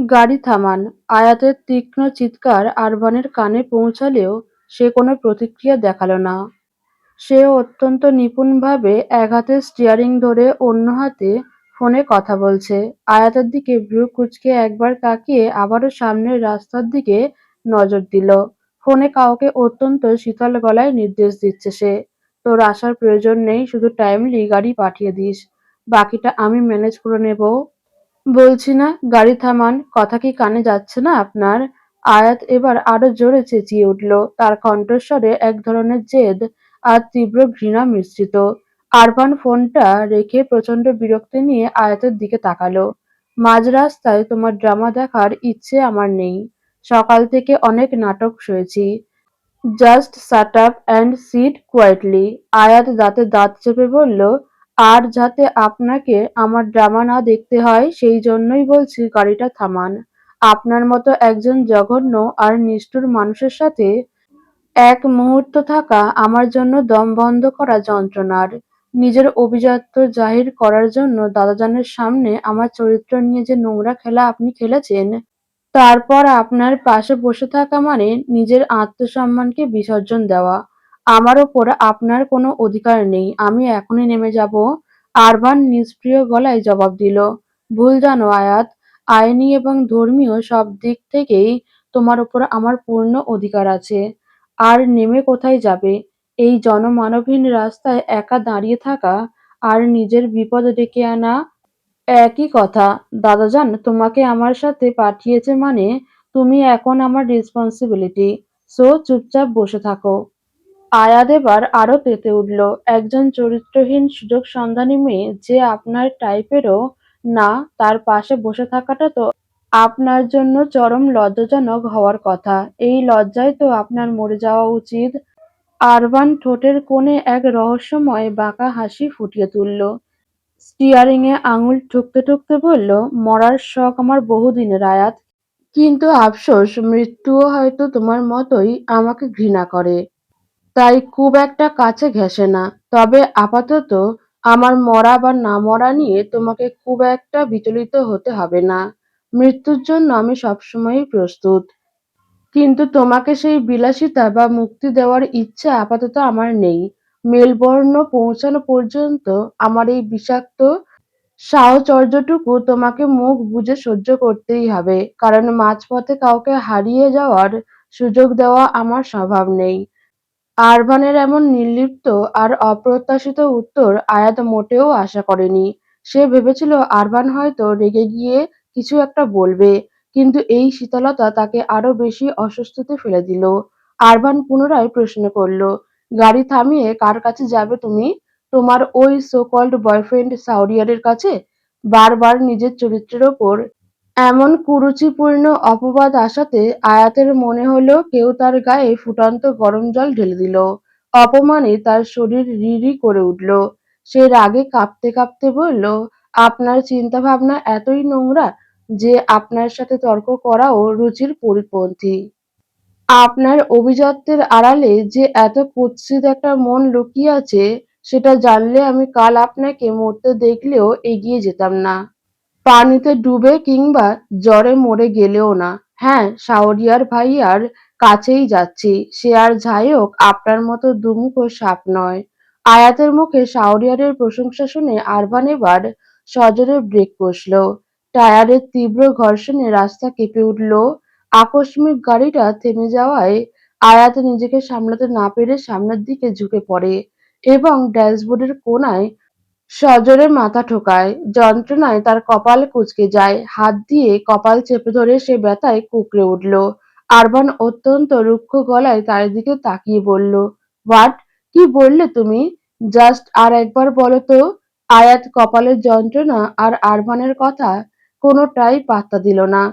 গাড়ি থামান। আয়াতের তীক্ষ্ণ চিৎকার আরবানের কানে পৌঁছালেও সে কোনো প্রতিক্রিয়া দেখাল না। সে অত্যন্ত নিপুণভাবে এক হাতে স্টিয়ারিং ধরে অন্য হাতে ফোনে কথা বলছে। আয়াতের দিকে ভ্রু কুঁচকে একবার তাকিয়ে আবারও সামনের রাস্তার দিকে নজর দিল। ফোনে কাউকে অত্যন্ত শীতল গলায় নির্দেশ দিচ্ছে সে। তোর আসার প্রয়োজন নেই, শুধু টাইমলি গাড়ি পাঠিয়ে দিস। বাকিটা আমি ম্যানেজ করে নেব। বলছি না, গাড়ি থামান। কথা কি কানে যাচ্ছে না আপনার? আয়াত এবার আরো জোরে চেঁচিয়ে উঠল। তার কণ্ঠস্বরে এক ধরনের জেদ আর তীব্র ঘৃণা মিশ্রিত। আরবান ফোনটা রেখে প্রচণ্ড বিরক্তি নিয়ে আয়াতের দিকে তাকালো। মাঝ রাস্তায় তোমার ড্রামা দেখার ইচ্ছে আমার নেই। সকাল থেকে অনেক নাটক সয়েছি। Just shut up and sit quietly. Ayat দাঁতে দাঁত চেপে বলল, আর যাতে আপনাকে আমার ড্রামা না দেখতে হয় সেই জন্যই বলছি গাড়িটা থামান। আপনার মতো একজন জঘন্য আর নিষ্ঠুর মানুষের সাথে এক মুহূর্ত থাকা আমার জন্য দম বন্ধ করা যন্ত্রণার। নিজের অভিজাত্য জাহির করার জন্য দাদাজানের সামনে আমার চরিত্র নিয়ে যে নোংরা খেলা আপনি খেলেছেন, তারপর আপনার পাশে বসে থাকা মানে নিজের আত্মসম্মানকে বিসর্জন দেওয়া। আমার ওপর আপনার কোনো অধিকার নেই। আমি এখনই নেমে যাব। আরবান নিষ্প্রিয় গলায় জবাব দিল, ভুল জানো আয়াত। আইনি এবং ধর্মীয় সব দিক থেকেই তোমার ওপর আমার পূর্ণ অধিকার আছে। আর নেমে কোথায় যাবে? এই জনমানবহীন রাস্তায় একা দাঁড়িয়ে থাকা আর নিজের বিপদ ডেকে আনা একই কথা। দাদাজান তোমাকে আমার সাথে পাঠিয়েছে মানে তুমি এখন আমার রেসপন্সিবিলিটি। সো চুপচাপ বসে থাকো। আয়াদ এবার আরো তেতে উঠল। একজন চরিত্রহীন সুযোগ সন্ধানী মেয়ে যে আপনার টাইপেরও না, তার পাশে বসে থাকাটা তো আপনার জন্য চরম লজ্জাজনক হওয়ার কথা। এই লজ্জায় তো আপনার মরে যাওয়া উচিত। আরবান ঠোঁটের কোণে এক রহস্যময় বাঁকা হাসি ফুটিয়ে তুলল। স্টিয়ারিংয়ে আঙুল ঠুকতে ঠুকতে বলল, মরার শখ আমার বহুদিনের আয়াত। কিন্তু আফসোস, মৃত্যুও হয়তো তোমার মতোই আমাকে ঘৃণা করে। তাই খুব একটা কাছে ঘেঁষে না। তবে আপাতত আমার মরা বা না মরা নিয়ে তোমাকে খুব একটা বিচলিত হতে হবে না। মৃত্যুর জন্য আমি সবসময়ই প্রস্তুত। কিন্তু তোমাকে সেই বিলাসিতা বা মুক্তি দেওয়ার ইচ্ছা আপাতত আমার নেই। মেলবোর্ন পৌঁছানো পর্যন্ত আমার এই বিষাক্ত সাহচর্যটুকু তোমাকে মুখ বুজে সহ্য করতেই হবে, কারণ মাঝপথে কাউকে হারিয়ে যাওয়ার সুযোগ দেওয়া আমার স্বভাব নেই। আরভানের এমন নির্লিপ্ত আর অপ্রত্যাশিত উত্তর আয়াত মোটেও আশা করেনি। সে ভেবেছিল আরভান হয়তো রেগে গিয়ে কিছু একটা বলবে, কিন্তু এই শীতলতা তাকে আরো বেশি অস্বস্তিতে ফেলে দিল। আরভান পুনরায় প্রশ্ন করল, গাড়ি থামিয়ে কার কাছে যাবে তুমি? তোমার ওই সো কল্ড বয়ফ্রেন্ড সাওরিয়ারের কাছে? বারবার নিজের চরিত্রের ওপর এমন কুরুচিপূর্ণ অপবাদ আসাতে আয়াতের মনে হলো কেউ তার গায়ে ফুটন্ত গরম জল ঢেলে দিল। অপমানে তার শরীর রিরি করে উঠল। সে রাগে কাঁপতে কাঁপতে বলল, আপনার চিন্তাভাবনা এতই নোংরা যে আপনার সাথে তর্ক করাও রুচির পরিপন্থী। আপনার অভিজাত্যের আড়ালে যে এত কুৎসিত একটা মন লুকিয়ে আছে সেটা জানলে আমি কাল আপনাকে মরতে দেখলেও এগিয়ে যেতাম না। পানিতে ডুবে কিংবা জ্বরে মরে গেলেও না। হ্যাঁ, শাওরিয়ার ভাইয়ার কাছেই যাচ্ছি। সে আর যাই হোক আপনার মতো দুমুখো সাপ নয়। আয়াতের মুখে শাওরিয়ারের প্রশংসা শুনে আরভান এবার সজোরে ব্রেক কষল। টায়ারের তীব্র ঘর্ষণে রাস্তা কেঁপে উঠল। আকস্মিক গাড়িটা থেমে যাওয়ায় আয়াত নিজেকে সামলাতে না পেরে সামনের দিকে ঝুঁকে পড়ে এবং ড্যাশবোর্ডের কোণায় সজোরে মাথা ঠোকায়। যন্ত্রণায় তার কপাল কুঁচকে যায়। হাত দিয়ে কপাল চেপে ধরে সে ব্যথায় কুঁকড়ে উঠল। আরবান অত্যন্ত রুক্ষ গলায় তার দিকে তাকিয়ে বলল, হোয়াট? কি বললে তুমি? জাস্ট আর একবার বলো তো। আয়াত কপালের যন্ত্রণা আর আরবানের কথা কোনোটাই পাত্তা দিল না।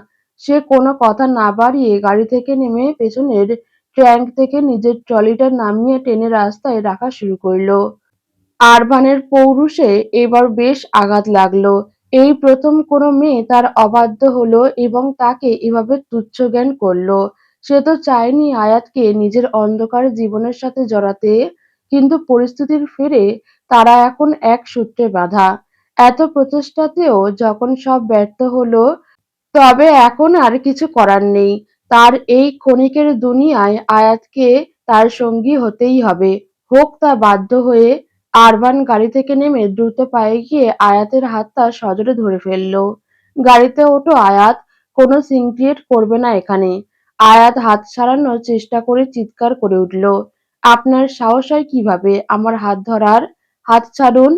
সে কোনো কথা না বাড়িয়ে গাড়ি থেকে নেমে পেছনের ট্যাঙ্ক থেকে নিজের ট্রলিটা নামিয়ে টেনে রাস্তায় রাখা শুরু করলো। আরভানের পৌরুষে এবার বেশ আঘাত লাগলো। এই প্রথম কোনো মেয়ে তার অবাধ্য হলো এবং তাকে এভাবে তুচ্ছজ্ঞান করলো। সে তো চায়নি আয়াতকে নিজের অন্ধকার জীবনের সাথে জড়াতে, কিন্তু পরিস্থিতির ফেরে তারা এখন এক সূত্রে বাঁধা। এত প্রচেষ্টাতেও যখন সব ব্যর্থ হলো, তবে এখন আর কিছু করার নেই। তার এই ক্ষণিকের দুনিয়ায় আয়াতকে তার সঙ্গী হতেই হবে। হোক তা বাধ্য হয়ে। আরবান গাড়ি থেকে নেমে দ্রুত পায়ে গিয়ে আয়াতের হাতটা সজোরে ধরে ফেলল। গাড়িতে ওঠো আয়াত, কোনো সিন ক্রিয়েট করবে না এখানে। আয়াত হাত ছাড়ানোর চেষ্টা করে চিৎকার করে উঠল। আপনার সাহস হয় কিভাবে আমার হাত ধরার? হাত ছাড়ুন।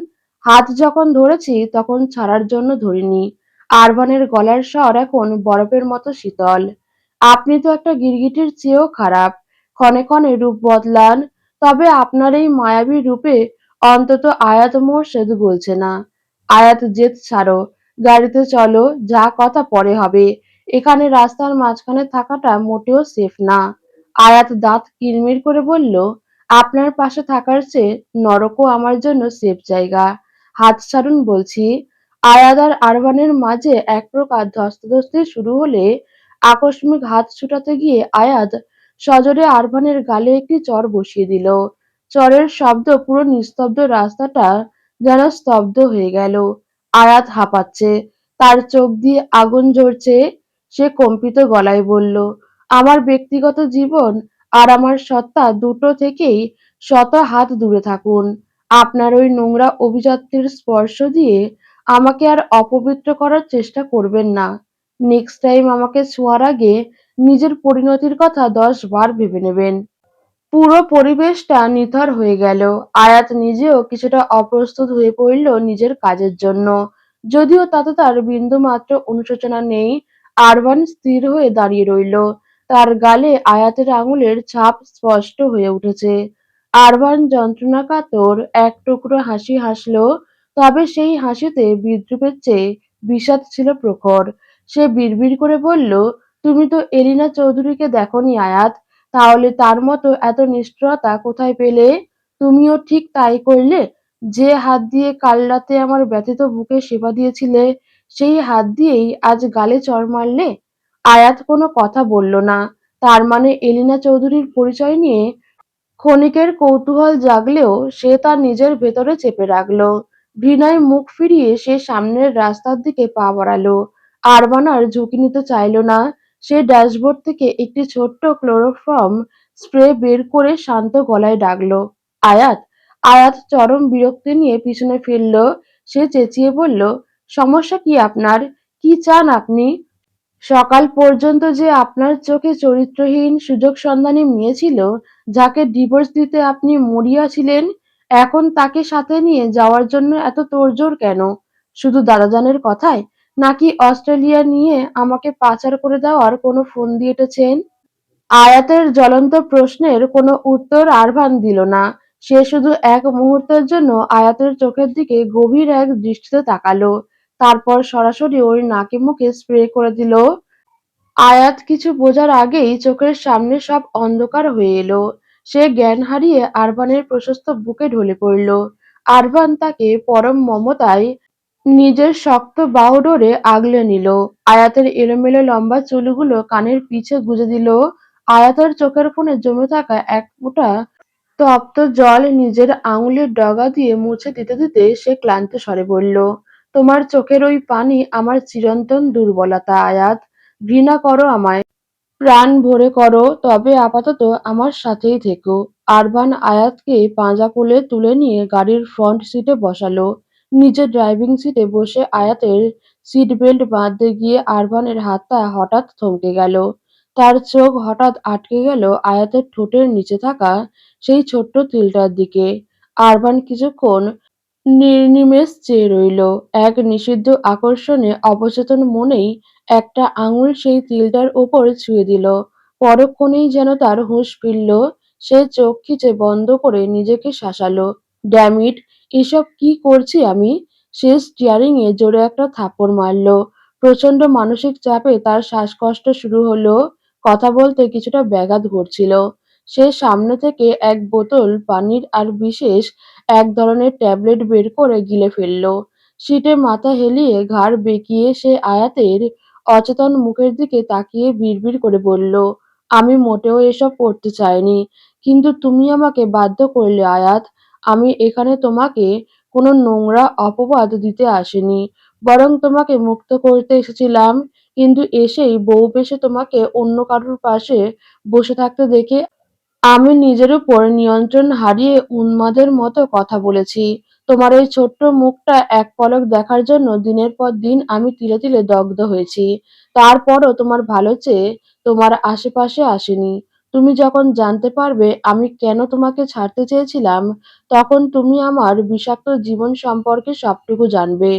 হাত যখন ধরেছি তখন ছাড়ার জন্য ধরিনি। আরবানের গলার স্বর এখন বরফের মতো শীতল। আপনি তো একটা গিরগিটির চেয়েও খারাপ। ক্ষণে ক্ষণে রূপ বদলান, তবে আপনার এই মায়াবী রূপে অন্তত আয়াত মোর্শেদ গলছে না। আয়াত জেদ ছাড়ো, গাড়িতে চলো, যা কথা পরে হবে। এখানে রাস্তার মাঝখানে থাকাটা মোটেও সেফ না। আয়াত দাঁত কিরমির করে বলল, আপনার পাশে থাকার চেয়ে নরকও আমার জন্য সেফ জায়গা। হাত ছাড়ুন বলছি। আয়াত আর আরবানের মাঝে এক প্রকার ধস্তাধস্তি শুরু হলে আকস্মিক হাত ছুটাতে গিয়ে আয়াত সজোরে আরবানের গালে একটি চড় বসিয়ে দিল। চড়ের শব্দ পুরো নিস্তব্ধ রাস্তাটা যেন স্তব্ধ হয়ে গেল। আয়াত হাঁপাচ্ছে, তার চোখ দিয়ে আগুন ঝরছে। সে কম্পিত গলায় বলল, আমার ব্যক্তিগত জীবন আর আমার সত্তা দুটো থেকেই শত হাত দূরে থাকুন। আপনার ওই নোংরা অভিজাত্যের স্পর্শ দিয়ে আমাকে আর অপবিত্র করার চেষ্টা করবেন না। নেক্সট টাইম আমাকে ছোঁয়ার আগে নিজের পরিণতির কথা ১০ বার ভেবে নেবেন। পুরো পরিবেশটা নিথর হয়ে গেল। আয়াত নিজেও কিছুটা অপ্রস্তুত হয়ে পড়ল নিজের কাজের জন্য। যদিও তাতে তার বিন্দুমাত্র অনুশোচনা নেই। আরবান স্থির হয়ে দাঁড়িয়ে রইল। তার গালে আয়াতের আঙুলের ছাপ স্পষ্ট হয়ে উঠেছে। আরবান যন্ত্রণাকাতর এক টুকরো হাসি হাসল, তবে সেই হাসিতে বিদ্রূপের চেয়ে বিষাদ ছিল প্রখর। সে বিড়বিড় করে বলল, তুমি তো এলিনা চৌধুরীকে দেখোনি আয়াত, তাহলে তার মতো এত নিষ্ঠুরতা কোথায় পেলে? তুমিও ঠিক তাই করলে। যে হাত দিয়ে কাল রাতে আমার ব্যথিত বুকে সেবা দিয়েছিলে, সেই হাত দিয়েই আজ গালে চড় মারলে। আয়াত কোনো কথা বলল না। তার মানে এলিনা চৌধুরীর পরিচয় নিয়ে ক্ষণিকের কৌতূহল জাগলেও সে তা নিজের ভেতরে চেপে রাখল। ঘৃণায় মুখ ফিরিয়ে সে সামনের রাস্তার দিকে পা বাড়ালো। আরবান আর ঝুঁকি নিতে চাইল না। সে ড্যাশবোর্ড থেকে একটি ছোট্ট ক্লোরোফর্ম স্প্রে বের করে শান্ত গলায় ডাকল, আয়াত। আয়াত চরম বিরক্তি নিয়ে পিছনে ফিরল। সে চেঁচিয়ে বলল, সমস্যা কি আপনার? কি চান আপনি? সকাল পর্যন্ত যে আপনার চোখে চরিত্রহীন সুযোগসন্ধানী মেয়ে ছিল, যাকে ডিভোর্স দিতে আপনি মরিয়া ছিলেন, এখন তাকে সাথে নিয়ে যাওয়ার জন্য এত তোড়জোড় কেন? শুধু দাদাজানের কথায়? নাকি অস্ট্রেলিয়া নিয়ে আমাকে পাচার করে দেওয়ার কোনো ফোন দিয়ে এঁটেছেন? আয়াতের জ্বলন্ত প্রশ্নের কোনো উত্তর আরভান দিল না। সে শুধু এক মুহূর্তের জন্য আয়াতের চোখের দিকে গভীর এক দৃষ্টিতে তাকালো। তারপর সরাসরি ওর নাকে মুখে স্প্রে করে দিল। আয়াত কিছু বোঝার আগেই চোখের সামনে সব অন্ধকার হয়ে এলো। সে জ্ঞান হারিয়ে আরবানের প্রশস্ত বুকে ঢলে পড়ল। আরবান তাকে পরম মমতায় নিজের শক্ত বাহু ধরে আগলে নিল। আয়াতের এলোমেলো লম্বা চুলগুলো কানের পিছে গুজে দিল। আয়াতের চোখের কোণে জমে থাকা এক ফোঁটা তপ্ত জল নিজের আঙুলের ডগা দিয়ে মুছে দিতে দিতে সে ক্লান্ত স্বরে বলল, তোমার চোখের ওই পানি আমার চিরন্তন দুর্বলতা আয়াত। ঘৃণা করো আমায়, প্রাণ ভরে করো, তবে আপাতত আমার সাথেই থেকো। আরবান আয়াতকে পাঁজা কোলে তুলে নিয়ে গাড়ির ফ্রন্ট সিটে বসালো। নিজের ড্রাইভিং সিটে বসে আয়াতের সিট বেল্ট বাঁধতে গিয়ে আরবানের হাতটা হঠাৎ থমকে গেল। তার চোখ হঠাৎ আটকে গেল আয়াতের ঠোঁটের নিচে থাকা সেই ছোট্ট তিলটার দিকে। আরবান কিছুক্ষণ নির্নিমেষ চেয়ে রইল। এক নিষিদ্ধ আকর্ষণে অবচেতন মনেই একটা আঙুল সেই তিলটার ওপর ছুঁয়ে দিল। পরক্ষণেই যেন তার হুঁশ ফিরল। সে চোখ খিচে বন্ধ করে নিজেকে শাসালো। Damn it! এসব কি করছি আমি? সে স্টিয়ারিং এ জোরে একটা থাপ্পড় মারল। প্রচণ্ড মানসিক চাপে তার শ্বাসকষ্ট শুরু হলো। কথা বলতে কিছুটা ব্যাঘাত ঘটছিল। সে সামনে থেকে এক বোতল পানির আর বিশেষ এক ধরনের ট্যাবলেট বের করে গিলে ফেলল। সিটে মাথা হেলিয়ে ঘাড় বেঁকিয়ে সে আয়াতের অচেতন মুখের দিকে তাকিয়ে বিড়বিড় করে বলল, আমি মোটেও এসব করতে চাইনি, কিন্তু তুমি আমাকে বাধ্য করলে আয়াত। আমি এখানে তোমাকে কোনো নোংরা অপবাদ দিতে আসিনি, বরং তোমাকে মুক্ত করতে এসেছিলাম। কিন্তু এসেই বউ বেশে তোমাকে অন্য কারোর পাশে বসে থাকতে দেখে আমি নিজের উপর নিয়ন্ত্রণ হারিয়ে উন্মাদের মতো কথা বলেছি। তোমার ওই ছোট্ট মুখটা এক পলক দেখার জন্য দিনের পর দিন আমি তিলে তিলে দগ্ধ হয়েছি। তারপরও তোমার ভালো চেয়ে তোমার আশেপাশে আসিনি। তুমি যখন জানতে পারবে আমি কেন তোমাকে ছাড়তে চেয়েছিলাম, তখন তুমি আমার বিষাক্ত জীবন সম্পর্কে সবটুকু জানবে।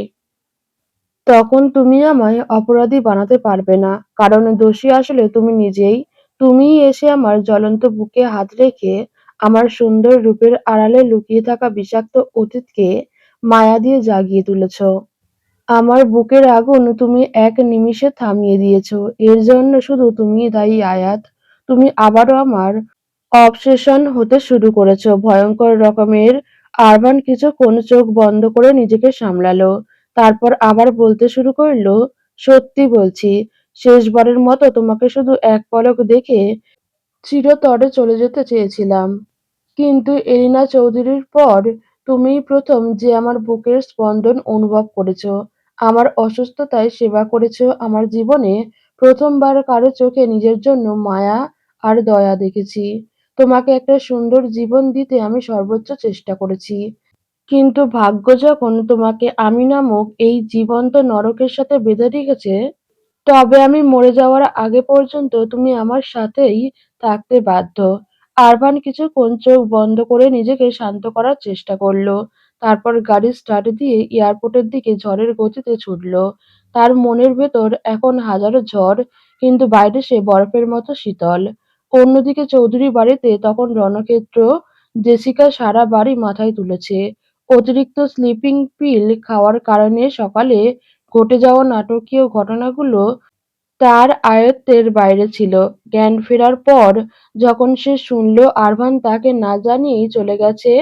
তখন তুমি আমায় অপরাধী বানাতে পারবে না। কারণ দোষী আসলে তুমি নিজেই। তুমিই এসে আমার জ্বলন্ত বুকে হাত রেখে আমার সুন্দর রূপের আড়ালে লুকিয়ে থাকা বিষাক্ত অতীতকে মায়া দিয়ে জাগিয়ে তুলেছ। আমার বুকের আগুন তুমি এক নিমিষে থামিয়ে দিয়েছ। এর জন্য শুধু তুমিই দায়ী আয়াত। তুমি আবারও আমার অবসেশন হতে শুরু করেছ। ভয়ংকর রকমের। আরমান কিছুক্ষণ চোখ বন্ধ করে নিজেকে সামলালো। তারপর আবার বলতে শুরু করলো, সত্যি বলছি, শেষবারের মতো তোমাকে শুধু এক পলক দেখে চিরতরে চলে যেতে চেয়েছিলাম। কিন্তু এলিনা চৌধুরীর পর তুমিই প্রথম যে আমার বুকের স্পন্দন অনুভব করেছ। আমার অসুস্থতায় সেবা করেছ। আমার জীবনে প্রথমবার কারো চোখে নিজের জন্য মায়া আর দয়া দেখেছি। তোমাকে একটা সুন্দর জীবন দিতে আমি সর্বোচ্চ চেষ্টা করেছি। কিন্তু ভাগ্য যখন তোমাকে আমি নামক এই জীবন্ত নরকের সাথে বেঁধে রেখেছে, তবে আমি মরে যাওয়ার আগে পর্যন্ত তুমি আমার সাথেই থাকতে বাধ্য। আরমান কিছুক্ষণ চোখ বন্ধ করে নিজেকে শান্ত করার চেষ্টা করলো। তারপর গাড়ি স্টার্ট দিয়ে এয়ারপোর্টের দিকে ঝড়ের গতিতে ছুটল। তার মনের ভেতর এখন হাজারো ঝড়, কিন্তু বাইরে সে বরফের মতো শীতল। অন্যদিকে চৌধুরী বাড়িতে তখন রণক্ষেত্র। জেসিকা সারা বাড়ি মাথায় তুলেছে। অতিরিক্ত স্লিপিং পিল খাওয়ার কারণে সকালে ঘটে যাওয়া নাটকীয় ঘটনাগুলো তার আয়ত্তের বাইরে ছিল। জ্ঞান ফেরার পর যখন সে শুনল আরমান তাকে না জানিয়েই চলে গেছে,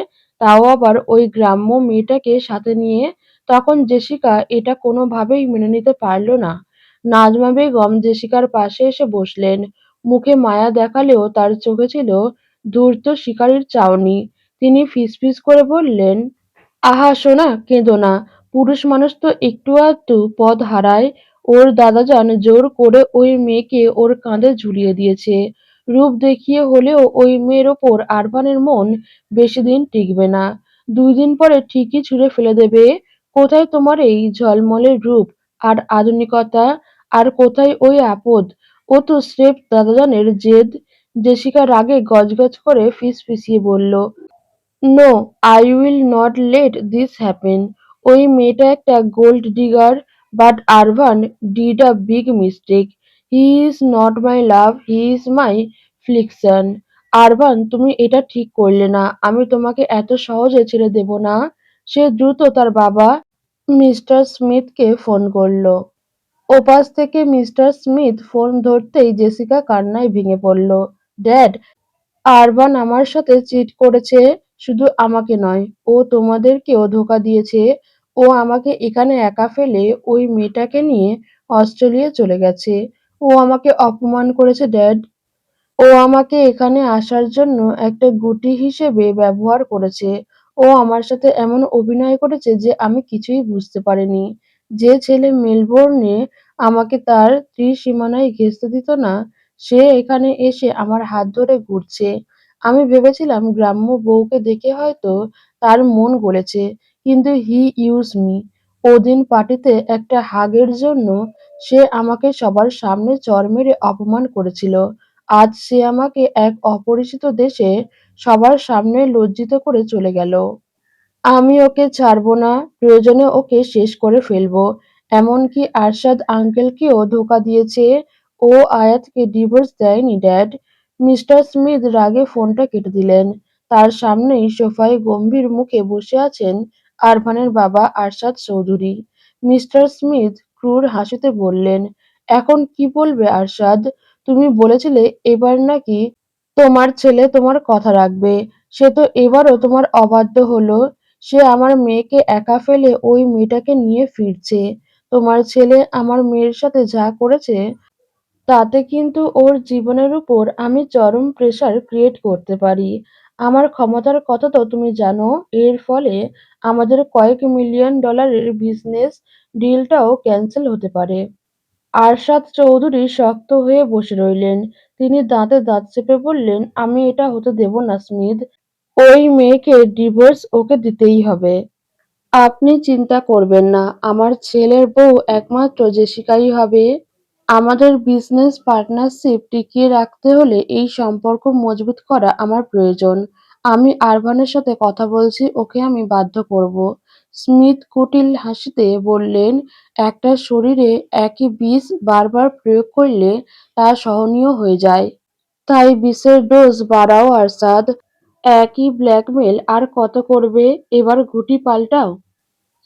তাও আবার ওই গ্রাম্য মেয়েটাকে সাথে নিয়ে, তখন জেসিকা এটা কোনোভাবেই মেনে নিতে পারল না। নাজমা বেগম জেসিকার পাশে এসে বসলেন। মুখে মায়া দেখালেও তার চোখে ছিল ধূর্ত শিকারীর চাউনি। তিনি ফিসফিস করে বললেন, আহা সোনা, কেঁদো না। পুরুষ মানুষ তো একটু আধটু পথ হারায়। ওর দাদাজান জোর করে ওই মেয়েকে ওর কাঁধে ঝুলিয়ে দিয়েছে। রূপ দেখিয়ে হলেও ওই মেয়ের ওপর আরমানের মন বেশি দিন টিকবে না। 2 দিন পরে ঠিকই ছুঁড়ে ফেলে দেবে। কোথায় তোমার এই ঝলমলে রূপ আর আধুনিকতা? আর কোথায় ওই আপদ? ও তো স্রেফ দাদাজানের জেদ। জেসিকা রাগে গজগজ করে ফিসফিসিয়ে বলল, no, I will not let this happen. ওই মেয়েটা একটা gold digger, but Arvan did a big mistake. He is not my love, he is my affliction. Arvan, তুমি এটা ঠিক করলে না। আমি তোমাকে এত সহজে ছেড়ে দেব না। সে দ্রুত তার বাবা মিস্টার স্মিথকে ফোন করলো। ওপাশ থেকে মিস্টার স্মিথ ফোন ধরতেই জেসিকা কান্নায় ভেঙে পড়ল। ড্যাড, আরবান আমার সাথে চিট করেছে। শুধু আমাকে নয়, ও তোমাদেরকেও ধোঁকা দিয়েছে। ও আমাকে এখানে একা ফেলে ওই মেয়েটাকে নিয়ে অস্ট্রেলিয়া চলে গেছে। ও আমাকে অপমান করেছে ড্যাড। ও আমাকে এখানে আসার জন্য একটা গুটি হিসেবে ব্যবহার করেছে। ও আমার সাথে এমন অভিনয় করেছে যে আমি কিছুই বুঝতে পারিনি। যে ছেলে মেলবোর্নে আমাকে তার ত্রিসীমানায় ঘেঁষতে দিত না, সে এখানে এসে আমার হাত ধরে ঘুরছে। আমি ভেবেছিলাম গ্রাম্য বউকে দেখে হয়তো তার মন গলেছে, কিন্তু হি ইউজ মি। ওদিন পার্টিতে একটা হাগের জন্য সে আমাকে সবার সামনে চড় মেরে অপমান করেছিল। আজ সে আমাকে এক অপরিচিত দেশে সবার সামনে লজ্জিত করে চলে গেল। আমি ওকে ছাড়বো না। প্রয়োজনে ওকে শেষ করে ফেলবো। এমনকি আরশাদ আঙ্কেলকেও ধোঁকা দিয়েছে। ও আয়াতকে ডিভোর্স দেয়নি ড্যাড। মিস্টার স্মিথ রাগে ফোনটা কেটে দিলেন। তার সামনেই সোফায় গম্ভীর মুখে বসে আছেন আরফানের বাবা আরশাদ চৌধুরী। মিস্টার স্মিথ ক্রূর হাসিতে বললেন, এখন কি বলবে আরশাদ? তুমি বলেছিলে এবার নাকি তোমার ছেলে তোমার কথা রাখবে। সে তো এবারও তোমার অবাধ্য হলো। সে আমার মেয়েকে একা ফেলে ওই মেয়েটাকে নিয়ে ফিরছে। তোমার ছেলে আমার মেয়ের সাথে যা করেছে, তাতে কিন্তু ওর জীবনের উপর আমি চরম প্রেসার ক্রিয়েট করতে পারি। আমার ক্ষমতার কথা তো তুমি জানো। এর ফলে আমাদের কয়েক মিলিয়ন ডলারের বিজনেস ডিলটাও ক্যান্সেল হতে পারে। আরশাদ চৌধুরী শক্ত হয়ে বসে রইলেন। তিনি দাঁতে দাঁত চেপে বললেন, আমি এটা হতে দেব না স্মিথ। ওই মেয়েকে ডিভোর্স ওকে দিতেই হবে। আপনি চিন্তা করবেন না, আমার ছেলের বউ একমাত্র জেসিকাই হবে। আমাদের বিজনেস পার্টনারশিপ টিকিয়ে রাখতে হলে এই সম্পর্ক মজবুত করা আমার প্রয়োজন। আমি আরভানের সাথে কথা বলছি, ওকে আমি বাধ্য করব। স্মিথ কুটিল হাসিতে বললেন, একটা শরীরে একই বিষ বারবার প্রয়োগ করলে তা সহনীয় হয়ে যায়। তাই বিষের ডোজ বাড়াও আরশাদ। একই ব্ল্যাকমেল আর কত করবে? এবার ঘুঁটি পাল্টাও।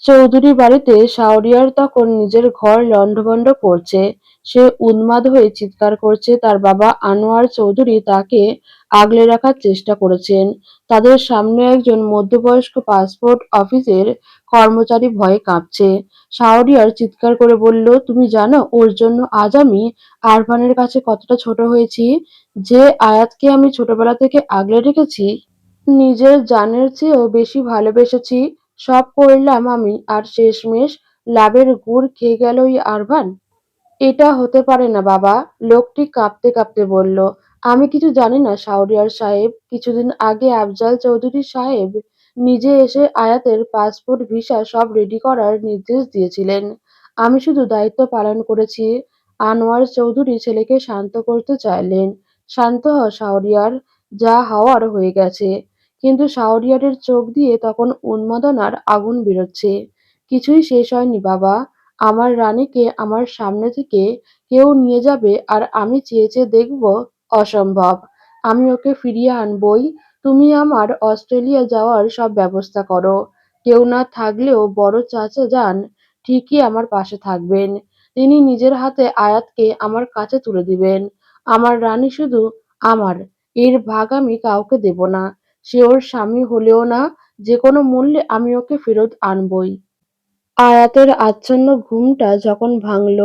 চৌধুরী বাড়িতে শাওরিয়ার তখন নিজের ঘর লণ্ডভণ্ড করছে। সে উন্মাদ হয়ে চিৎকার করছে। তার বাবা আনোয়ার চৌধুরী তাকে আগলে রাখার চেষ্টা করেছেন। তাদের সামনে একজন মধ্যবয়স্ক পাসপোর্ট অফিসের কর্মচারী ভয়ে কাঁপছে। শাওরিয়ার চিৎকার করে বলল, তুমি জানো ওর জন্য আজ আমি আরফানের কাছে কতটা ছোট হয়েছি? যে আয়াতকে আমি ছোটবেলা থেকে আগলে রেখেছি, নিজের জানের চেয়েও বেশি ভালোবেসেছি, সব করলাম আমি, আর শেষমেশ লাভের গুড় খেয়ে গেল ওই আরভান। এটা হতে পারে না বাবা, লোকটি কাঁপতে কাঁপতে বলল। আমি কিছু জানি না শাহরিয়ার সাহেব। কিছুদিন আগে আফজাল চৌধুরী সাহেব নিজে এসে আয়াতের পাসপোর্ট ভিসা সব রেডি করার নির্দেশ দিয়েছিলেন। আমি শুধু দায়িত্ব পালন করেছি। আনোয়ার চৌধুরী ছেলেকে শান্ত করতে চাইলেন। শান্ত হ শাহরিয়ার, যা হওয়ার হয়ে গেছে। কিন্তু শাহরিয়ারের চোখ দিয়ে তখন উন্মাদনার আগুন বেরোচ্ছে। কিছুই শেষ হয়নি বাবা। আমার রানীকে আমার সামনে থেকে কেউ নিয়ে যাবে আর আমি চেয়ে চেয়ে দেখব? অসম্ভব। আমি ওকে ফিরিয়ে আনবই। তুমি আমার অস্ট্রেলিয়া যাওয়ার সব ব্যবস্থা করো। কেউ না থাকলেও বড় চাচা যান ঠিকই আমার পাশে থাকবেন। তিনি নিজের হাতে আয়াতকে আমার কাছে তুলে দিবেন। আমার রানী শুধু আমার। এর ভাগ আমি কাউকে দেব না। সে ওর স্বামী হলেও না, যে কোনো মূল্যে আমি ওকে ফেরত আনবই। আয়াতের আচ্ছন্ন ঘুমটা যখন ভাঙল,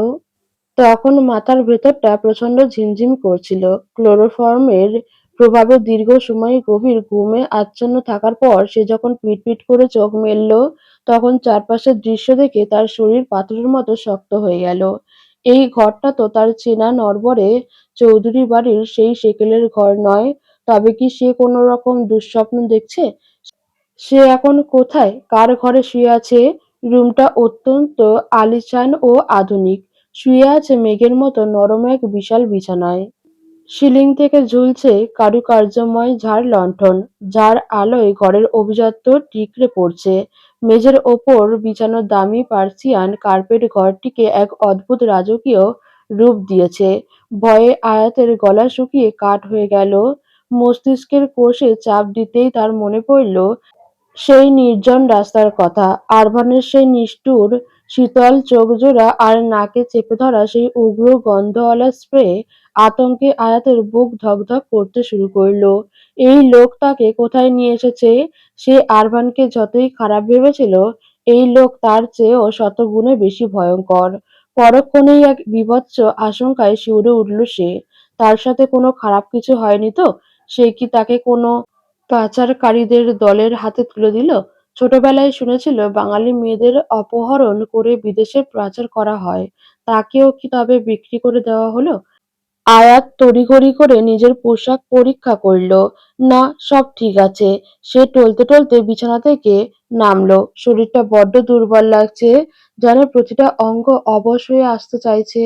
তখন মাথার ভেতরটা প্রচণ্ড ঝিমঝিম করছিল। ক্লোরোফর্মের প্রভাবে দীর্ঘ সময় গভীর ঘুমে আচ্ছন্ন থাকার পর সে যখন পিটপিট করে চোখ মেলল, তখন চারপাশের দৃশ্য দেখে তার শরীর পাথরের মতো শক্ত হয়ে গেল। এই ঘরটা তো তার চেনা নড়বড়ে চৌধুরী বাড়ির সেই সেকেলের ঘর নয়। তবে কি সে কোনো রকম দুঃস্বপ্ন দেখছে? সে এখন কোথায়? কার ঘরে শুয়ে আছে? রুমটা অত্যন্ত আলিশান ও আধুনিক। শুয়ে আছে মেঘের মতো নরম এক বিশাল বিছানায়। সিলিং থেকে ঝুলছে কারুকার্যময় ঝাড় লণ্ঠন, যার আলোয় ঘরের অভিজাত্য ঠিকরে পড়ছে। মেঝের ওপর বিছানো দামি পার্সিয়ান কার্পেট ঘরটিকে এক অদ্ভুত রাজকীয় রূপ দিয়েছে। ভয়ে আয়াতের গলা শুকিয়ে কাঠ হয়ে গেল। মস্তিষ্কের কোষে চাপ দিতেই তার মনে পড়ল সেই নির্জন রাস্তার কথা, আরভানের সেই নিষ্ঠুর শীতল চোখজোড়া আর নাকে চেপে ধরা সেই উগ্র গন্ধওয়ালা স্প্রে। আতঙ্কে আয়াতের বুক ধকধক করতে শুরু করলো। এই লোক তাকে কোথায় নিয়ে এসেছে? সে আরভানকে যতই খারাপ ভেবেছিল, এই লোক তার চেয়েও শতগুণে বেশি ভয়ঙ্কর। পরক্ষণেই এক বীভৎস আশঙ্কায় শিউরে উঠল সে। তার সাথে কোনো খারাপ কিছু হয়নি তো? সে কি তাকে কোনো পাচারকারীদের দলের হাতে তুলে দিল? ছোটবেলায় শুনেছিল বাঙালি মেয়েদের অপহরণ করে বিদেশে পাচার করা হয়। তাকেও কি তবে বিক্রি করে দেওয়া হলো? আয়াত তড়িঘড়ি করে নিজের পোশাক পরীক্ষা করল। না, সব ঠিক আছে। সে টলতে টলতে বিছানা থেকে নামল। শরীরটা বড্ড দুর্বল লাগছে, যেন প্রতিটা অঙ্গ অবশ হয়ে আসতে চাইছে।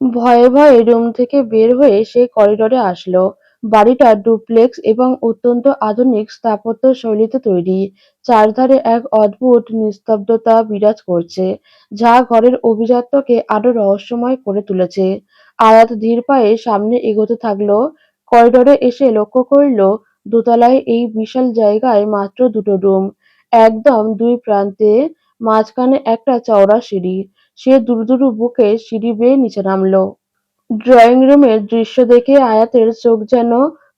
ভয়ে ভয়ে রুম থেকে বের হয়ে সে করিডোরে আসলো। বাড়িটা ডুপ্লেক্স এবং অত্যন্ত আধুনিক স্থাপত্য শৈলীতে তৈরি। চারধারে এক অদ্ভুত নিস্তব্ধতা বিরাজ করছে, যা ঘরের অভিজাত্যকে আরো রহস্যময় করে তুলেছে। আয়াত ধীর পায়ে সামনে এগোতে থাকলো। করিডোরে এসে লক্ষ্য করলো দোতলায় এই বিশাল জায়গায় মাত্র দুটো রুম, একদম দুই প্রান্তে, মাঝখানে একটা চওড়া সিঁড়ি। সে দুরু বুকে সিঁড়ি বেয়ে নিচে নামল। ড্রয়িং রুমের দৃশ্য দেখে আয়াতের চোখ যেন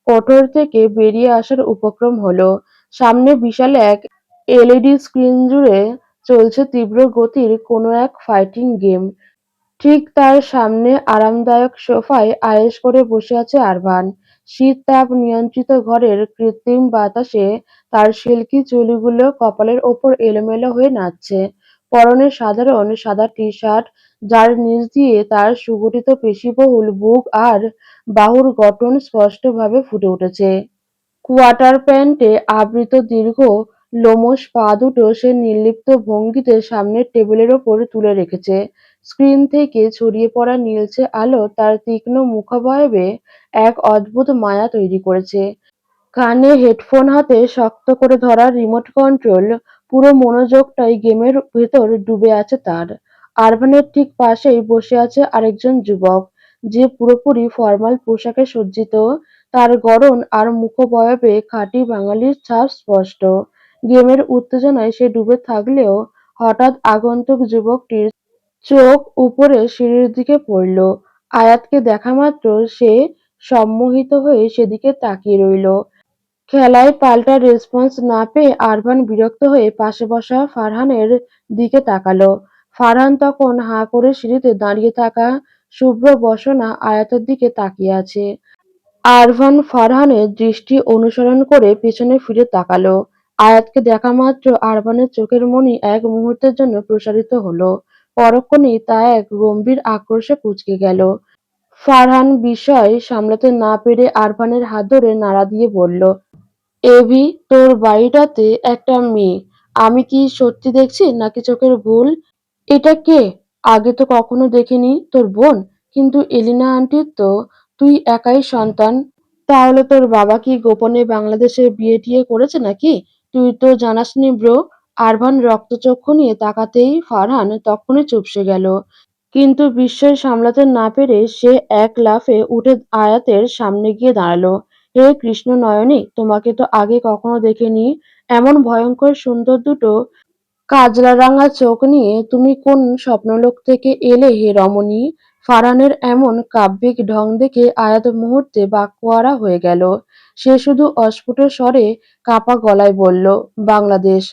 কোটর থেকে বেরিয়ে আসার উপক্রম হলো। সামনে বিশাল এক এলইডি স্ক্রিন জুড়ে চলছে তীব্র গতির কোনো এক ফাইটিং গেম। ঠিক তার সামনে আরামদায়ক সোফায় আয়েশ করে বসে আছে আরভান। শীত তাপ নিয়ন্ত্রিত ঘরের কৃত্রিম বাতাসে তার সিল্কি চুলগুলো কপালের ওপর এলোমেলো হয়ে নাচছে। পরনে সাধারণ সাদা টি-শার্ট, যার নিচ দিয়ে তার সুগঠিত পেশিবহুল বুক আর বাহুর গঠন স্পষ্টভাবে ফুটে উঠেছে। কোয়ার্টার প্যান্টে আবৃত দীর্ঘ লোমশ পা দুটো সে নির্লিপ্ত ভঙ্গিতে সামনের টেবিলের ওপর তুলে রেখেছে। স্ক্রিন থেকে ছড়িয়ে পড়া নীলচে আলো তার তীক্ষ্ণ মুখাবয়বে এক অদ্ভুত মায়া তৈরি করেছে। কানে হেডফোন হাতে শক্ত করে ধরা রিমোট কন্ট্রোল, পুরো মনোযোগটাই গেমের ভেতর ডুবে আছে তার। আরভানের ঠিক পাশেই বসে আছে আরেকজন যুবক, যে পুরোপুরি ফরমাল পোশাকে সজ্জিত। তার গড়ন আর মুখবয়বে খাঁটি বাঙালির ছাপ স্পষ্ট। গেমের উত্তেজনায় সে ডুবে থাকলেও হঠাৎ আগন্তুক যুবকটির চোখ উপরে সিঁড়ির দিকে পড়ল। আয়াতকে দেখা মাত্র সে সম্মোহিত হয়ে সেদিকে তাকিয়ে রইল। খেলায় পাল্টা রেসপন্স না পেয়ে আরভান বিরক্ত হয়ে পাশে বসা ফারহানের দিকে তাকালো। ফারহান তখন হাঁ করে সিঁড়িতে দাঁড়িয়ে থাকা শুভ্র বসনা আয়াতের দিকে তাকিয়ে আছে। আরভান ফারহানের দৃষ্টি অনুসরণ করে পেছনে ফিরে তাকালো। আয়াতকে দেখা মাত্র আরভানের চোখের মণি এক মুহূর্তের জন্য প্রসারিত হলো। পরক্ষণেই তা এক গম্ভীর আক্রোশে কুঁচকে গেল। ফারহান বিস্ময় সামলাতে না পেরে আরভানের হাত ধরে নাড়া দিয়ে বলল, এভি, তোর বাড়িটাতে একটা মেয়ে। আমি কি সত্যি দেখছি নাকি চোখের ভুল? এটা কে? আগে তো কখনো দেখিনি। তোর বোন? কিন্তু এলিনা আন্টির তো তুই একাই সন্তান। তাহলে তোর বাবা কি গোপনে বাংলাদেশে বিয়ে টিয়ে করেছে নাকি? তুই তো জানাসনি ব্রো। আরভান রক্তচক্ষু নিয়ে তাকাতেই ফারহান তখনই চুপসে গেল। কিন্তু বিস্ময় সামলাতে না পেরে সে এক লাফে উঠে আয়াতের সামনে গিয়ে দাঁড়ালো। হে কৃষ্ণ নয়নী, তোমাকে তো আগে কখনো দেখিনি। এমন ভয়ঙ্কর সুন্দর দুটো কাজলা-রাঙা চোখ নিয়ে তুমি কোন স্বপ্নলোক থেকে এলে হে রমণী? ফারহানের এমন কাব্যিক ঢং দেখে আয়াত মুহূর্তে বাক্যহারা হয়ে গেল। সে শুধু অস্ফুট স্বরে কাঁপা গলায় বলল, বাংলাদেশ।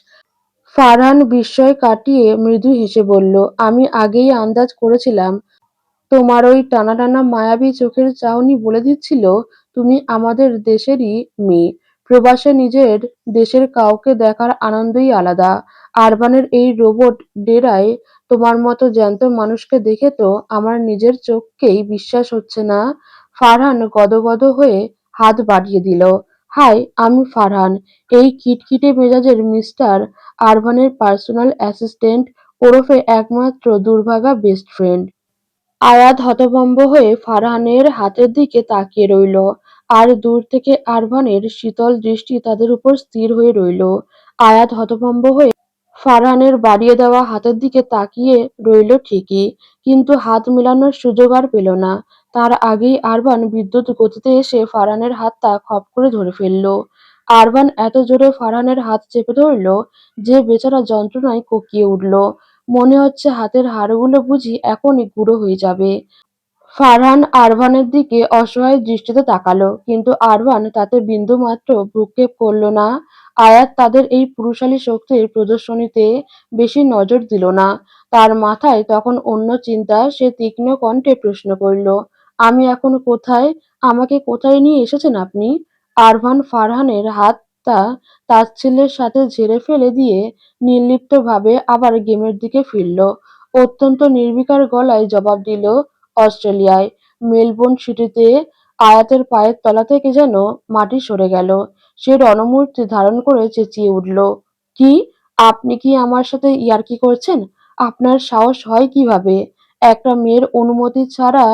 ফারহান বিস্ময় কাটিয়ে মৃদু হেসে বলল, আমি আগেই আন্দাজ করেছিলাম। তোমার ওই টানা টানা মায়াবী চোখের চাহনি বলে দিচ্ছিল তুমি আমাদের দেশেরই মেয়ে। প্রবাসে নিজের দেশের কাউকে দেখার আনন্দই আলাদা। আরবানের এই রোবট ডেরায় তোমার মতো জ্যান্ত মানুষকে দেখে তো আমার নিজের চোখকেই বিশ্বাস হচ্ছে না। ফারহান গদগদ হয়ে হাত বাড়িয়ে দিল। হাই, আমি ফারহান, এই খিটখিটে মেজাজের মিস্টার আরবানের পার্সোনাল অ্যাসিস্ট্যান্ট, ওরফে একমাত্র দুর্ভাগা বেস্ট ফ্রেন্ড। আয়াত হতভম্ব হয়ে ফারহানের হাতের দিকে তাকিয়ে রইল, আর দূর থেকে আরভানের শীতল দৃষ্টি তাদের উপর স্থির হয়ে রইল। আয়াত হতভম্ব হয়ে ফারহানের বাড়িয়ে দেওয়া হাতের দিকে তাকিয়ে রইল ঠিকই, কিন্তু হাত মেলানোর সুযোগ আর পেল না। তার আগেই আরভান বিদ্যুৎ গতিতে এসে ফারহানের হাতটা খপ করে ধরে ফেলল। আরভান এত জোরে ফারহানের হাত চেপে ধরল যে বেচারা যন্ত্রণায় কোঁকিয়ে উঠল। মনে হচ্ছে হাতের হাড়গুলো বুঝি এখনই গুঁড়ো হয়ে যাবে। ফারহান আরভানের দিকে অসহায় দৃষ্টিতে তাকালো, কিন্তু আরভান তাতে বিন্দুমাত্র ভ্রূক্ষেপ করল না। আয়াত তাদের এই পুরুষালী শক্তির প্রদর্শনীতে বেশি নজর দিল না। তার মাথায় তখন অন্য চিন্তা। সে তীক্ষ্ণ কণ্ঠে প্রশ্ন করল, আমি এখন কোথায়? আমাকে কোথায় নিয়ে এসেছেন আপনি? আরভান ফারহানের হাতটা তাচ্ছিল্যের সাথে ঝেড়ে ফেলে দিয়ে নির্লিপ্তভাবে আবার গেমের দিকে ফিরল। অত্যন্ত নির্বিকার গলায় জবাব দিল, অস্ট্রেলিয়ায়, মেলবোর্ন সিটিতে। আয়াতের পায়ের তলা থেকে যেন মাটি সরে গেল। সে রণমূর্তি ধারণ করে চেঁচিয়ে উঠল, কি? আপনি কি আমার সাথে ইয়ার্কি করছেন? আপনার সাহস হয় কিভাবে? একটা মেয়ের অনুমতি ছাড়া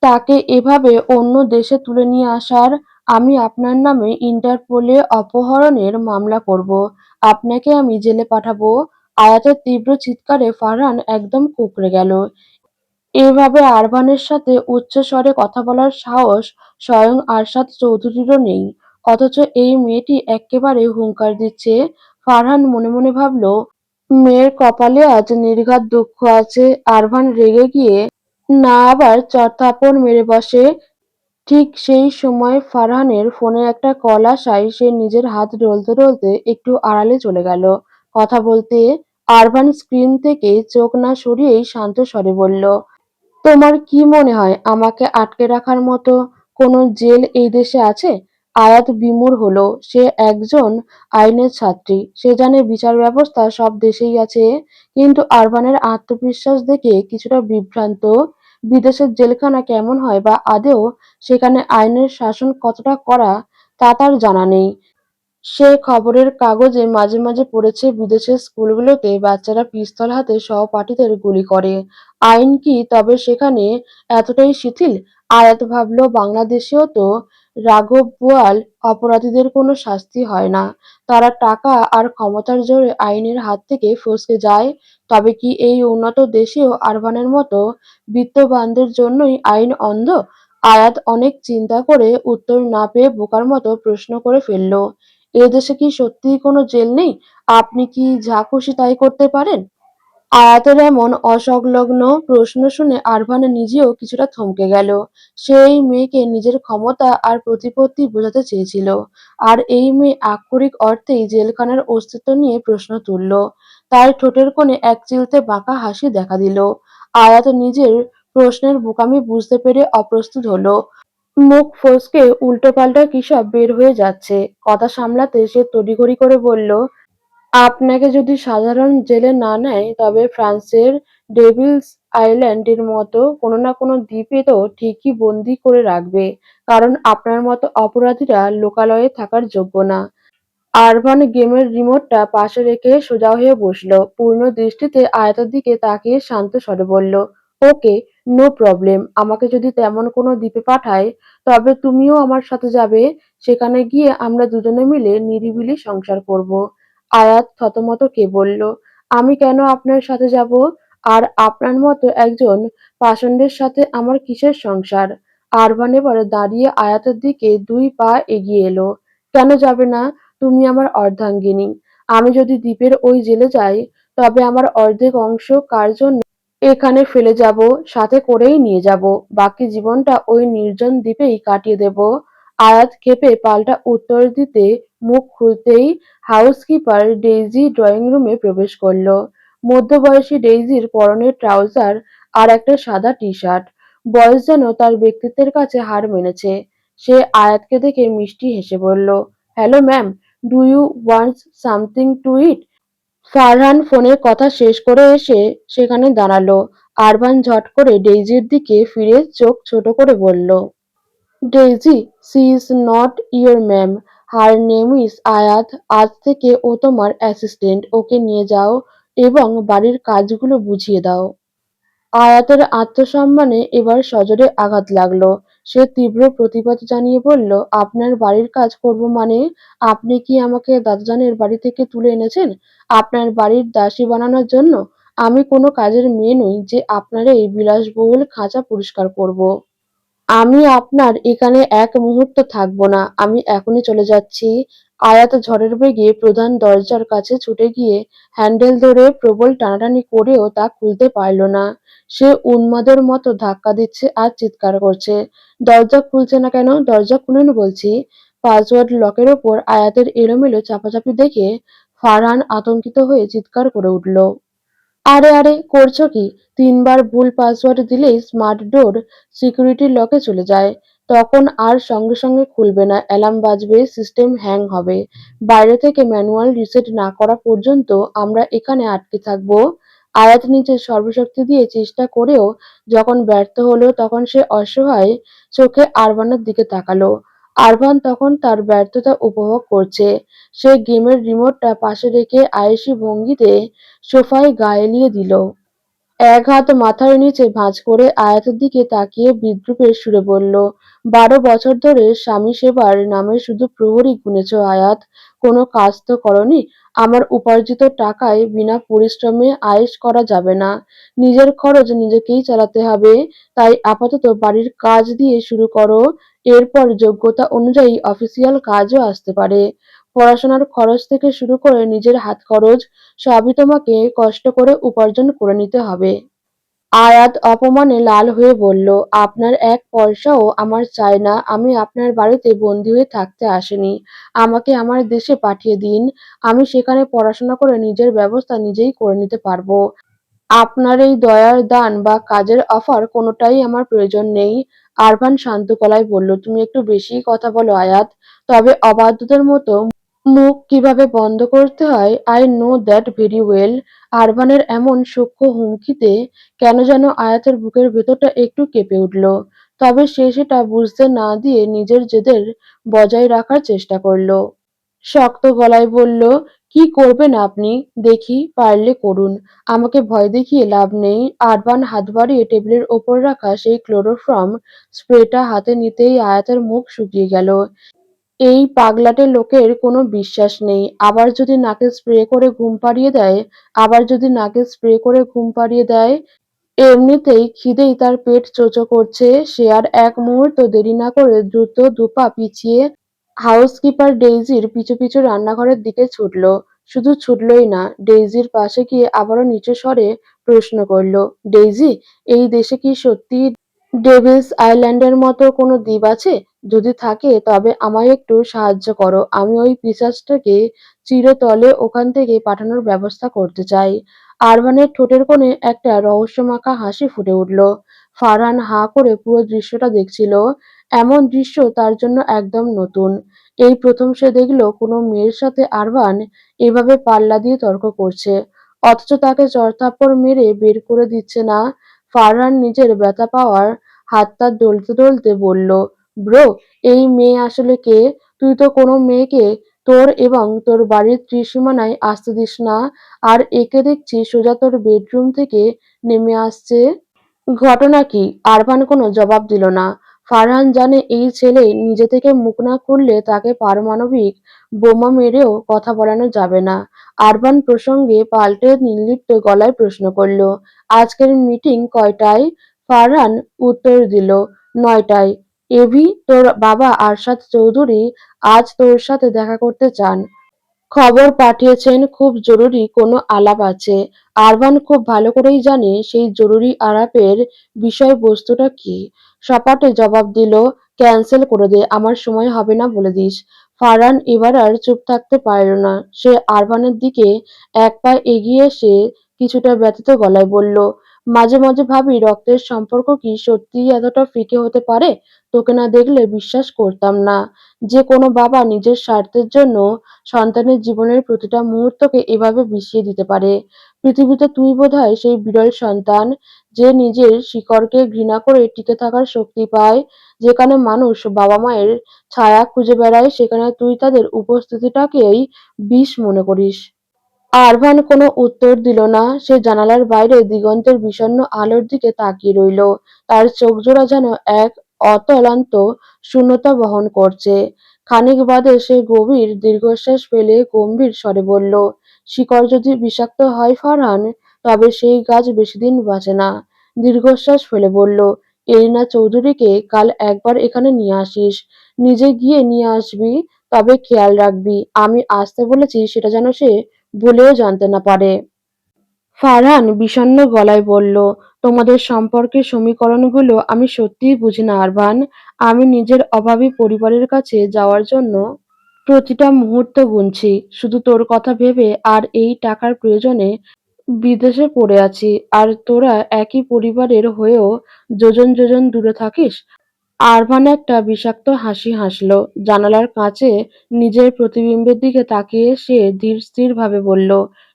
তাকে এভাবে অন্য দেশে তুলে নিয়ে আসার? আমি আপনার নামে ইন্টারপোলে অপহরণের মামলা করব। আপনাকে আমি জেলে পাঠাবো। আয়াতের তীব্র চিৎকারে ফারহান একদম কুঁকড়ে গেল। এভাবে আরভানের সাথে উচ্চস্বরে কথা বলার সাহস স্বয়ং আরশাদ চৌধুরীরও নেই। অথচ এই মেয়েটি এক্কেবারে হুংকার দিচ্ছে। ফারহান মনে মনে ভাবল, মেয়ের কপালে আজ নির্ঘাত দুঃখ আছে। আরভান রেগে গিয়ে না আবার চড়-থাপ্পড় মেরে বসে। ঠিক সেই সময় ফারহানের ফোনে একটা কল আসায় সে নিজের হাত ডলতে ডলতে একটু আড়ালে চলে গেল কথা বলতে। আরভান স্ক্রিন থেকে চোখ না সরিয়েই শান্ত স্বরে বলল, তোমার কি মনে হয় আমাকে আটকে রাখার মতো কোনো জেল এই দেশে আছে? আয়াত বিমূঢ় হলো। সে একজন আইনের ছাত্রী। সে জানে বিচার ব্যবস্থা সব দেশেই আছে। কিন্তু আরবানের আত্মবিশ্বাস দেখে কিছুটা বিভ্রান্ত। বিদেশের জেলখানা কেমন হয় বা আদৌ সেখানে আইনের শাসন কতটা কড়া তা তার জানা নেই। সে খবরের কাগজে মাঝে মাঝে পড়েছে বিদেশের স্কুলগুলোতে বাচ্চারা পিস্তল হাতে সহপাঠীদের গুলি করে। আইন কি তবে সেখানে এতটাই শিথিল? আয়াত ভাবল, বাংলাদেশেও তো রাঘব বোয়াল অপরাধীদের কোনো শাস্তি হয় না। তারা টাকা আর ক্ষমতার জোরে আইনের হাত থেকে ফসকে যায়। তবে কি এই উন্নত দেশেও আরবানের মতো বিত্তবানদের জন্যই আইন অন্ধ? আয়াত অনেক চিন্তা করে উত্তর না পেয়ে বোকার মতো প্রশ্ন করে ফেলল, এদেশে কি সত্যিই কোনো জেল নেই? আপনি কি যা খুশি তাই করতে পারেন? আয়াতের এমন অসংলগ্ন প্রশ্ন শুনে আরভান নিজেও কিছুটা থমকে গেল। সে এই মেয়েকে নিজের ক্ষমতা আর প্রতিপত্তি বোঝাতে চেয়েছিল, আর এই মেয়ে আক্ষরিক অর্থেই জেলখানার অস্তিত্ব নিয়ে প্রশ্ন তুলল। তার ঠোঁটের কোণে এক চিলতে বাঁকা হাসি দেখা দিল। আয়াত নিজের প্রশ্নের বোকামি বুঝতে পেরে অপ্রস্তুত হলো। মুখ ফসকে উল্টোপাল্টা কিসব বের হয়ে যাচ্ছে। কথা সামলাতে সে তড়িঘড়ি করে বলল, আপনাকে যদি সাধারণ জেলে না নেয় তবে ফ্রান্সের ডেভিলস আইল্যান্ডের মতো কোনো না কোনো দ্বীপে তো ঠিকই বন্দী করে রাখবে। কারণ আপনার মতো অপরাধীরা লোকালয়ে থাকার যোগ্য না। আরভান গেমের রিমোটটা পাশে রেখে সোজা হয়ে বসল। পূর্ণ দৃষ্টিতে আয়াতের দিকে তাকিয়ে শান্ত স্বরে বলল, ওকে, নো প্রবলেম। আমাকে যদি তেমন কোনো দ্বীপে পাঠায় তবে তুমিও আমার সাথে যাবে। সেখানে গিয়ে আমরা দুজনে মিলে নিরিবিলি সংসার করব। আয়াত থতমত খেয়ে বলল, আমি কেন আপনার সাথে যাব? আর আপনার মতো একজন পাষণ্ডের সাথে আমার কিসের সংসার? আরভান এবারে দাঁড়িয়ে আয়াতের দিকে 2 পা এগিয়ে এলো। কেন যাবে না? তুমি আমার অর্ধাঙ্গিনী। আমি যদি দ্বীপের ওই জেলে যাই তবে আমার অর্ধেক অংশ কার জন্য এখানে ফেলে যাব, সাথে করেই নিয়ে যাব। বাকি জীবনটা ওই নির্জন দ্বীপেই কাটিয়ে দেব। আয়াত ক্ষেপে পাল্টা উত্তর দিতে মুখ খুলতেই হাউসকিপার ডেইজি ড্রয়িং রুমে প্রবেশ করল। মধ্যবয়সী ডেইজির পরনে ট্রাউজার আর একটা সাদা টি-শার্ট। বয়স যেন তার ব্যক্তিত্বের কাছে হার মেনেছে। সে আয়াতকে দেখে মিষ্টি হেসে বলল, hello ma'am, do you want something to eat? Farhan ফোনের কথা শেষ করে এসে সেখানে দাঁড়ালো। আরভান ঝট করে ডেইজির দিকে ফিরে চোখ ছোট করে বলল, daisy, she is not your ma'am, her name is আয়াত। আজ থেকে ও তোমার অ্যাসিস্ট্যান্ট। ওকে নিয়ে যাও এবং বাড়ির কাজগুলো বুঝিয়ে দাও। আয়াতের আত্মসম্মানে এবার সজোরে আঘাত লাগল। সে তীব্র প্রতিবাদ জানিয়ে বলল, আপনার বাড়ির কাজ করব মানে? আপনি কি আমাকে দাদাজানের বাড়ি থেকে তুলে এনেছেন আপনার বাড়ির দাসী বানানোর জন্য? আমি কোনো কাজের মেয়ে নই যে আপনার এই বিলাসবহুল খাঁচা পরিষ্কার করব। আমি আপনার এখানে এক মুহূর্ত থাকবো না। আমি এখনই চলে যাচ্ছি। আয়াত ঝড়ের বেগে প্রধান দরজার কাছে ছুটে গিয়ে হ্যান্ডেল ধরে প্রবল টানাটানি করেও তা খুলতে পারল না। সে উন্মাদের মতো ধাক্কা দিচ্ছে আর চিৎকার করছে, দরজা খুলছে না কেন? দরজা খুলুন বলছি। পাসওয়ার্ড লকের ওপর আয়াতের এলোমেলো চাপাচাপি দেখে ফারহান আতঙ্কিত হয়ে চিৎকার করে উঠল, আরে আরে করছো কি? 3 বার ভুল পাসওয়ার্ড দিলেই স্মার্ট ডোর সিকিউরিটি লকে চলে যায়। তখন আর সঙ্গে সঙ্গে খুলবে না, অ্যালার্ম বাজবে, সিস্টেম হ্যাং হবে। বাইরে থেকে ম্যানুয়াল রিসেট না করা পর্যন্ত আমরা এখানে আটকে থাকবো। আয়াত নিজের সর্বশক্তি দিয়ে চেষ্টা করেও যখন ব্যর্থ হলো তখন সে অসহায় চোখে আরবানের দিকে তাকালো। আরবান তখন তার ব্যর্থতা উপভোগ করছে। সে গেমের রিমোটটা পাশে রেখে আয়েশি ভঙ্গিতে সোফায় গা এলিয়ে দিল। এক হাত মাথার নিচে ভাঁজ করে আয়াতের দিকে তাকিয়ে বিদ্রূপের সুরে বলল, 12 বছর ধরে স্বামী সেবার নামে শুধু প্রহরী গুনেছ আয়াত, কোনো কাজ তো করনি। আমার উপার্জিত টাকায় বিনা পরিশ্রমে আয়েশ করা যাবে না। নিজের খরচ নিজেকেই চালাতে হবে। তাই আপাতত বাড়ির কাজ দিয়ে শুরু করো। এরপর যোগ্যতা অনুযায়ী অফিসিয়াল কাজও আসতে পারে। পড়াশোনার খরচ থেকে শুরু করে নিজের হাত খরচ সবই তোমাকে কষ্ট করে উপার্জন করে নিতে হবে। আয়াত অপমানে লাল হয়ে বলল, আপনার এক পয়সাও আমার চাই না। আমি আপনার বাড়িতে বন্দী হয়ে থাকতে আসিনি। আমাকে আমার দেশে পাঠিয়ে দিন। আমি সেখানে পড়াশোনা করে নিজের ব্যবস্থা নিজেই করে নিতে পারবো। আপনার এই দয়ার দান বা কাজের অফার কোনোটাই আমার প্রয়োজন নেই। আরভান শান্ত গলায় বলল, তুমি একটু বেশিই কথা বলো আয়াত। তবে অবাধ্যতার মতো মুখ কিভাবে বন্ধ করতে হয় I know that very well. আরভানের এমন সূক্ষ্ম হুমকিতে কেন যেন আয়াতের বুকের ভেতরটা একটু কেঁপে উঠল। তবে সে সেটা বুঝতে না দিয়ে নিজের জেদের বজায় রাখার চেষ্টা করল। শক্ত গলায় বলল, কি করবেন আপনি? দেখি, পারলে করুন। আমাকে ভয় দেখিয়ে লাভ নেই। আরবান হাত বাড়িয়ে টেবিলের ওপর রাখা সেই ক্লোরোফর্ম স্প্রেটা হাতে নিতেই আয়াতের মুখ শুকিয়ে গেল। এই পাগলাটে লোকের কোনো বিশ্বাস নেই। আবার যদি নাকে স্প্রে করে ঘুম পাড়িয়ে দেয়, আবার যদি নাকে স্প্রে করে ঘুম পাড়িয়ে দেয়। এমনিতেই খিদেয় তার পেট চোচো করছে। সে আর এক মুহূর্ত দেরি না করে দ্রুত দুপা পিছিয়ে হাউসকিপার ডেইজির পিছু পিছু রান্নাঘরের দিকে ছুটল। শুধু ছুটলই না, ডেইজির পাশে গিয়ে আবারও নিচু স্বরে প্রশ্ন করল, ডেইজি, এই দেশে কি সত্যিই ডেভিলস আইল্যান্ডের মতো কোনো দ্বীপ আছে? যদি থাকে তবে আমায় একটু সাহায্য করো। আমি ওই পিশাচটাকে চিরতরে ওখান থেকে পাঠানোর ব্যবস্থা করতে চাই। আরভানের ঠোঁটের কোণে একটা রহস্যমাখা হাসি ফুটে উঠল। ফারহান হাঁ করে পুরো দৃশ্যটা দেখছিল। এমন দৃশ্য তার জন্য একদম নতুন। এই প্রথম সে দেখল কোনো মেয়ের সাথে আরভান এভাবে পাল্লা দিয়ে তর্ক করছে, অথচ তাকে চড়-থাপ্পড় মেরে বের করে দিচ্ছে না। ফারহান নিজের ব্যথা পাওয়ার হাতটা ডলতে ডলতে বলল, ব্রো, এই মেয়ে আসলে কে? তুই তো কোনো মেয়েকে তোর এবং তোর বাড়ির ত্রিসীমানায় আসতে দিস না, আর একে দেখছি সোজা তোর বেডরুম থেকে নেমে আসছে। ঘটনা কি? আরভান কোনো জবাব দিল না। ফারহান জানে এই ছেলে নিজে থেকে মুখ না খুললে তাকে পারমাণবিক বোমা মেরেও কথা বলানো যাবে না। আরভান প্রসঙ্গে পাল্টে নির্লিপ্ত গলায় প্রশ্ন করল, আজকের মিটিং কয়টায়? ফারহান উত্তর দিল, ৯টায়। এভি, তোর বাবা আরশাদ চৌধুরী আজ তোর সাথে দেখা করতে চান। খবর পাঠিয়েছেন, খুব জরুরি কোনো আলাপ আছে। আরভান খুব ভালো করেই জানে সেই জরুরি আলাপের বিষয়বস্তুটা কি। সপাটে জবাব দিল, ক্যান্সেল করে দে, আমার সময় হবে না বলে দিস। ফারহান এবার আর চুপ থাকতে পারল না। সে আরভানের দিকে এক পা এগিয়ে এসে কিছুটা ব্যথিত গলায় বলল, মাঝে মাঝে ভাবি রক্তের সম্পর্ক কি সত্যিই এতটা ফিকে হতে পারে? তোকে না দেখলে বিশ্বাস করতাম না যে কোনো বাবা নিজের স্বার্থের জন্য সন্তানের জীবনের প্রতিটা মুহূর্তকে এভাবে বিষিয়ে দিতে পারে। পৃথিবীতে তুই বোধহয় সেই বিরল সন্তান যে নিজের শিকড়কে ঘৃণা করে টিকে থাকার শক্তি পায়। যেখানে মানুষ বাবা-মায়ের ছায়া খুঁজে বেড়ায়, সেখানে তুই তাদের উপস্থিতিটাকেই বিষ মনে করিস। আরভান কোনো উত্তর দিল না। সে জানালার বাইরে দিগন্তের বিষণ্ণ আলোর দিকে তাকিয়ে রইল। তার চোখজোড়া যেন এক অতলান্ত শূন্যতা বহন করছে। খানিক বাদে সে গভীর দীর্ঘশ্বাস ফেলে গম্ভীর স্বরে বলল, শিকড় যদি বিষাক্ত হয় ফারহান, তবে সেই গাছ বেশিদিন বাঁচে না। দীর্ঘশ্বাস ফেলে বলল, এরিনা চৌধুরীকে কাল একবার এখানে নিয়ে আসিস। নিজে গিয়ে নিয়ে আসবি, তবে খেয়াল রাখবি আমি আসতে বলেছি সেটা যেন সে ভুলেও জানতে না পারে। ফারহান বিষণ্ণ গলায় বলল, তোমাদের সম্পর্কের সমীকরণগুলো আমি সত্যিই বুঝি না আরভান। আমি নিজের অভাবী পরিবারের কাছে যাওয়ার জন্য প্রতিটা মুহূর্ত গুনছি, শুধু তোর কথা ভেবে। আর এই টাকার প্রয়োজনে বিদেশে পড়ে আছি। আর তোরা একই পরিবারের হয়েও যোজন যোজন দূরে থাকিস। আরভান একটা বিষাক্ত হাসি হাসল। জানালার কাঁচে নিজের প্রতিবিম্বের দিকে তাকিয়ে সে ধীর-স্থিরভাবে বলল,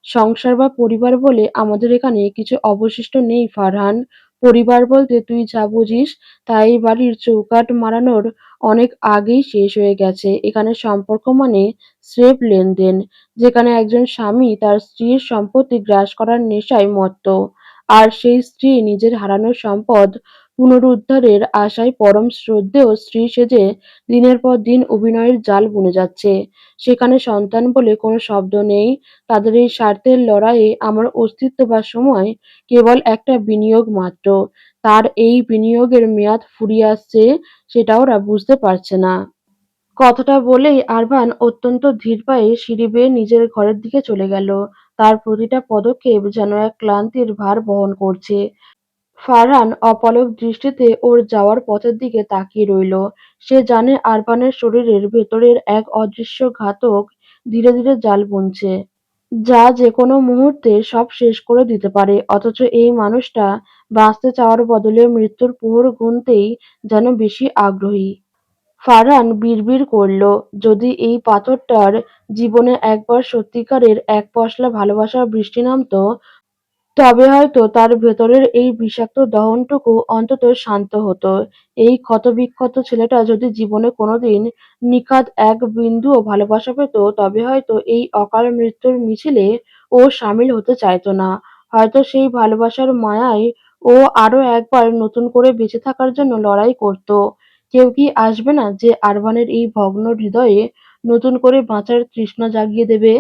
সংসার বা পরিবার বলে আমাদের এখানে কিছু অবশিষ্ট নেই ফারহান। পরিবার বলতে তুই যা বুঝিস তা এই বাড়ির চৌকাঠ মাড়ানোর অনেক আগেই শেষ হয়ে গেছে। এখানে সম্পর্ক মানে স্রেফ লেনদেন, যেখানে একজন স্বামী তার স্ত্রীর সম্পত্তি গ্রাস করার নেশায় মত্ত, আর সেই স্ত্রী নিজের হারানো সম্পদ পুনরুদ্ধারের আশায় পরম শ্রদ্ধেয় স্ত্রী সেজে দিনের পর দিন অভিনয়ের জাল বুনে যাচ্ছে। সেখানে সন্তান বলে কোনো শব্দ নেই। তাদের এই স্বার্থের লড়াইয়ে আমার অস্তিত্ব বা সময় কেবল একটা বিনিয়োগ মাত্র। তার এই বিনিয়োগের মেয়াদ ফুরিয়ে আসছে, সেটা ওরা বুঝতে পারছে না। কথাটা বলেই আরভান অত্যন্ত ধীর পায়ে সিঁড়ি বেয়ে নিজের ঘরের দিকে চলে গেল। তার প্রতিটা পদক্ষেপ যেন এক ক্লান্তির ভার বহন করছে। ফারহান অপলক দৃষ্টিতে ওর যাওয়ার পথের দিকে তাকিয়ে রইল। সে জানে আরভানের শরীরের ভেতরের এক অদৃশ্য ঘাতক ধীরে ধীরে জাল বুনছে। যা যেকোনো মুহূর্তে সব শেষ করে দিতে পারে। অথচ এই মানুষটা বাঁচতে চাওয়ার বদলে মৃত্যুর প্রহর গুনতেই যেন বেশি আগ্রহী। ফারহান বিড়বিড় করল, যদি এই পাথরটার জীবনে একবার সত্যিকারের এক পশলা ভালোবাসার বৃষ্টি নামতো, তবে হয়তো তার ভেতরের এই বিষাক্ত দহনটুকু অন্তত শান্ত হতো। এই ক্ষতবিক্ষত ছেলেটা যদি জীবনে কোনোদিন নিখাদ এক বিন্দুও ভালোবাসা পেত, তবে হয়তো এই অকাল মৃত্যুর মিছিলে ও শামিল হতে চাইতো না। হয়তো সেই ভালোবাসার মায়ায় ও আরো একবার নতুন করে বেঁচে থাকার জন্য লড়াই করত। কেউ কি আসবে না যে আরমানের এই ভগ্ন হৃদয়ে নতুন করে বাঁচার তৃষ্ণা জাগিয়ে দেবে?